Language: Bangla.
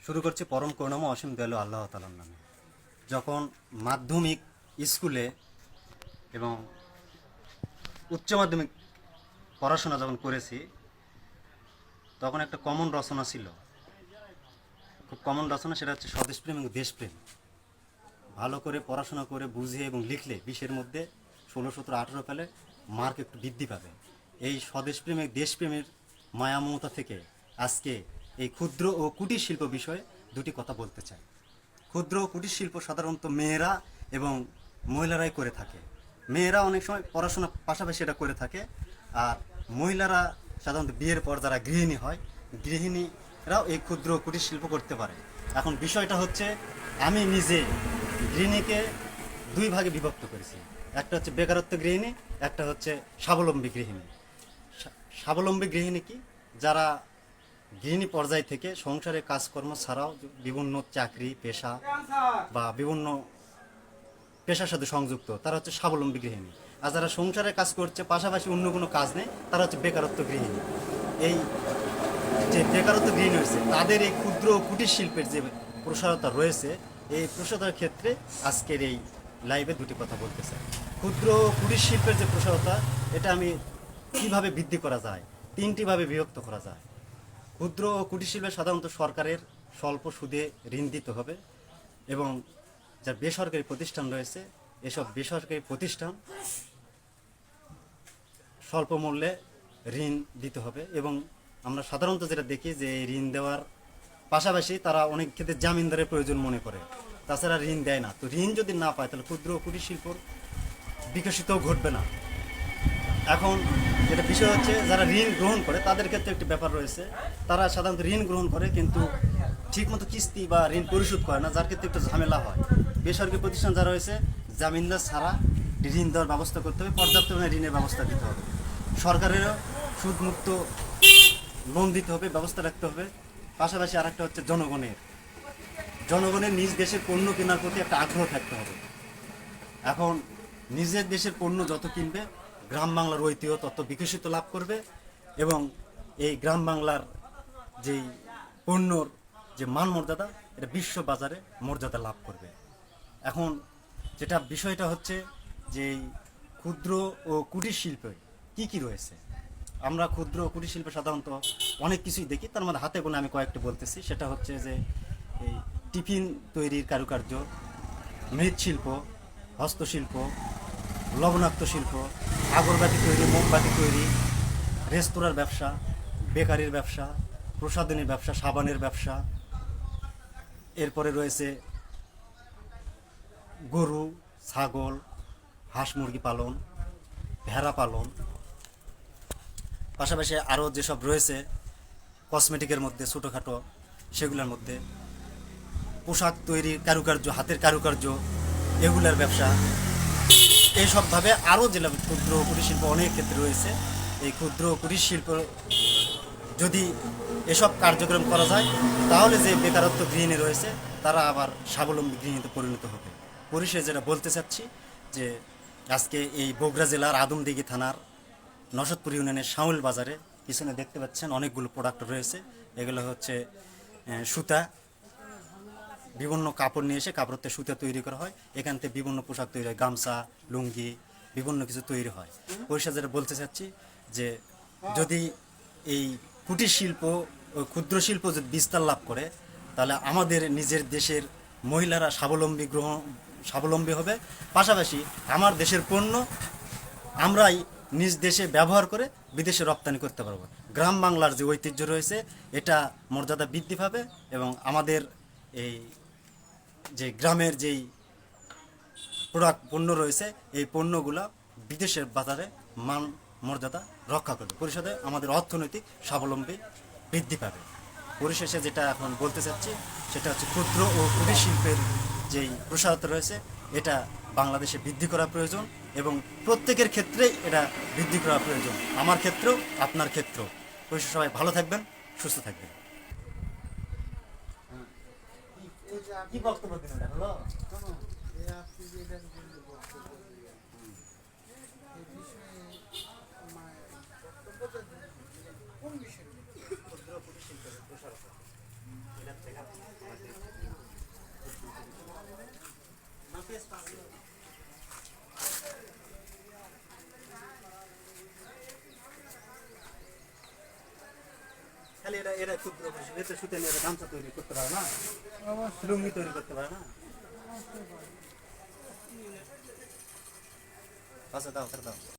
শুরু করছি পরম করুণাময় অসীম দয়ালু আল্লাহ তাআলার নামে। যখন মাধ্যমিক স্কুলে এবং উচ্চ মাধ্যমিক পড়াশোনা যখন করেছি, তখন একটা কমন রচনা ছিল, খুব কমন রচনা, সেটা হচ্ছে স্বদেশপ্রেম এবং দেশপ্রেম। ভালো করে পড়াশোনা করে বুঝিয়ে এবং লিখলে 20-এর মধ্যে 16, 17, 18 পেলে মার্ক একটু বৃদ্ধি পাবে। এই স্বদেশপ্রেম এবং দেশপ্রেমের মায়া মমতা থেকে আজকে এই ক্ষুদ্র ও কুটির শিল্প বিষয়ে দুটি কথা বলতে চাই। ক্ষুদ্র ও কুটির শিল্প সাধারণত মেয়েরা এবং মহিলারাই করে থাকে। মেয়েরা অনেক সময় পড়াশোনার পাশাপাশি এটা করে থাকে, আর মহিলারা সাধারণত বিয়ের পর যারা গৃহিণী হয়, গৃহিণীরাও এই ক্ষুদ্র ও কুটির শিল্প করতে পারে। এখন বিষয়টা হচ্ছে, আমি নিজে গৃহিণীকে দুই ভাগে বিভক্ত করেছি। একটা হচ্ছে বেকারত্ব গৃহিণী, একটা হচ্ছে স্বাবলম্বী গৃহিণী। স্বাবলম্বী গৃহিণী কি? যারা গৃহিণী পর্যায় থেকে সংসারের কাজকর্ম ছাড়াও বিভিন্ন চাকরি পেশা বা বিভিন্ন পেশার সাথে সংযুক্ত, তারা হচ্ছে স্বাবলম্বী গৃহিণী। আর যারা সংসারে কাজ করছে পাশাপাশি অন্য কোনো কাজ নেই, তারা হচ্ছে বেকারত্ব গৃহিণী। এই যে বেকারত্ব গৃহিণী হয়েছে, তাদের এই ক্ষুদ্র ও কুটির শিল্পের যে প্রসারতা রয়েছে, এই প্রসারতার ক্ষেত্রে আজকের এই লাইভে দুটি কথা বলতে চাই। ক্ষুদ্র ও কুটির শিল্পের যে প্রসারতা, এটা আমি কিভাবে বৃদ্ধি করা যায়, তিনটিভাবে বিভক্ত করা যায়। ক্ষুদ্র ও কুটির শিল্পে সাধারণত সরকারের স্বল্প সুদে ঋণ দিতে হবে, এবং যা বেসরকারি প্রতিষ্ঠান রয়েছে, এসব বেসরকারি প্রতিষ্ঠান স্বল্প মূল্যে ঋণ দিতে হবে। এবং আমরা সাধারণত যেটা দেখি যে এই ঋণ দেওয়ার পাশাপাশি তারা অনেক ক্ষেত্রে জামিনদারের প্রয়োজন মনে করে, তাছাড়া ঋণ দেয় না। তো ঋণ যদি না পায়, তাহলে ক্ষুদ্র ও কুটির শিল্প বিকশিতও ঘটবে না। এখন যেটা বিষয় হচ্ছে, যারা ঋণ গ্রহণ করে তাদের ক্ষেত্রে একটি ব্যাপার রয়েছে, তারা সাধারণত ঋণ গ্রহণ করে কিন্তু ঠিকমতো কিস্তি বা ঋণ পরিশোধ করে না, যার ক্ষেত্রে একটু ঝামেলা হয়। বেসরকারি প্রতিষ্ঠান যারা রয়েছে, জামিনদার ছাড়া ঋণ দেওয়ার ব্যবস্থা করতে হবে, পর্যাপ্ত পরিমাণে ঋণের ব্যবস্থা দিতে হবে। সরকারেরও সুদমুক্ত লোন দিতে হবে, ব্যবস্থা রাখতে হবে। পাশাপাশি আরেকটা হচ্ছে জনগণের নিজ দেশের পণ্য কেনার প্রতি একটা আগ্রহ থাকতে হবে। এখন নিজের দেশের পণ্য যত কিনবে, গ্রাম বাংলার ঐতিহ্য তত বিকশিত লাভ করবে, এবং এই গ্রাম বাংলার যেই পণ্যর যে মান মর্যাদা, এটা বিশ্ব বাজারে মর্যাদা লাভ করবে। এখন যেটা বিষয়টা হচ্ছে যে এই ক্ষুদ্র ও কুটির শিল্পে কি কি রয়েছে। আমরা ক্ষুদ্র ও কুটির শিল্পে সাধারণত অনেক কিছুই দেখি, তার মধ্যে হাতে গোনা আমি কয়েকটি বলতেছি। সেটা হচ্ছে যে এই টিফিন তৈরির কারুকার্য, মৃৎশিল্প, হস্তশিল্প, লবণাক্ত শিল্প, আগরবাতি তৈরি, মোমবাতি তৈরি, রেস্তোরাঁর ব্যবসা, বেকারির ব্যবসা, প্রসাধনীর ব্যবসা, সাবানের ব্যবসা। এরপরে রয়েছে গরু, ছাগল, হাঁস মুরগি পালন, ভেড়া পালন। পাশাপাশি আরও যেসব রয়েছে কসমেটিকের মধ্যে ছোটোখাটো, সেগুলোর মধ্যে পোশাক তৈরির কারুকার্য, হাতের কারুকার্য, এগুলার ব্যবসা। এইসবভাবে আরও জেলা ক্ষুদ্র ও কুটির শিল্প অনেক ক্ষেত্রে রয়েছে। এই ক্ষুদ্র ও কুটির শিল্প যদি এসব কার্যক্রম করা যায়, তাহলে যে বেকারত্ব গৃহিণী রয়েছে, তারা আবার স্বাবলম্বী গৃহিণীতে পরিণত হবে। পরিশেষে যেটা বলতে চাচ্ছি যে আজকে এই বগুড়া জেলার আদমদিঘি থানার নশদপুর ইউনিয়নের শাউল বাজারে পিছনে দেখতে পাচ্ছেন অনেকগুলো প্রোডাক্ট রয়েছে। এগুলো হচ্ছে সুতা, বিভিন্ন কাপড় নিয়ে এসে কাপড় থেকে সুতা তৈরি করা হয়। এখান থেকে বিভিন্ন পোশাক তৈরি হয়, গামছা, লুঙ্গি, বিভিন্ন কিছু তৈরি হয়। পরিশেষে যেটা বলতে চাচ্ছি যে যদি এই কুটির শিল্প ও ক্ষুদ্র শিল্প যদি বিস্তার লাভ করে, তাহলে আমাদের নিজের দেশের মহিলারা স্বাবলম্বী হবে। পাশাপাশি আমার দেশের পণ্য আমরাই নিজ দেশে ব্যবহার করে বিদেশে রপ্তানি করতে পারবো। গ্রাম বাংলার যে ঐতিহ্য রয়েছে, এটা মর্যাদা বৃদ্ধি পাবে, এবং আমাদের এই যে গ্রামের যেই পণ্য রয়েছে, এই পণ্যগুলো বিদেশের বাজারে মান মর্যাদা রক্ষা করবে। পরিষদে আমাদের অর্থনৈতিক স্বাবলম্বী বৃদ্ধি পাবে। পরিশেষে যেটা এখন বলতে চাচ্ছি, সেটা হচ্ছে ক্ষুদ্র ও কুটির শিল্পের যেই প্রসারতা রয়েছে, এটা বাংলাদেশে বৃদ্ধি করা প্রয়োজন, এবং প্রত্যেকের ক্ষেত্রেই এটা বৃদ্ধি করা প্রয়োজন, আমার ক্ষেত্রেও আপনার ক্ষেত্রেও। পরিশেষে সবাই ভালো থাকবেন, সুস্থ থাকবেন। কি বক্তব্য দিন হলো? খালি এটা এটা খুব এতে সুতে নিয়ে গামছা তৈরি করতে পারে না, অবশ্যই লুঙ্গি তৈরি করতে পারে না। অবশ্যই পারে। আচ্ছা দাও দাও।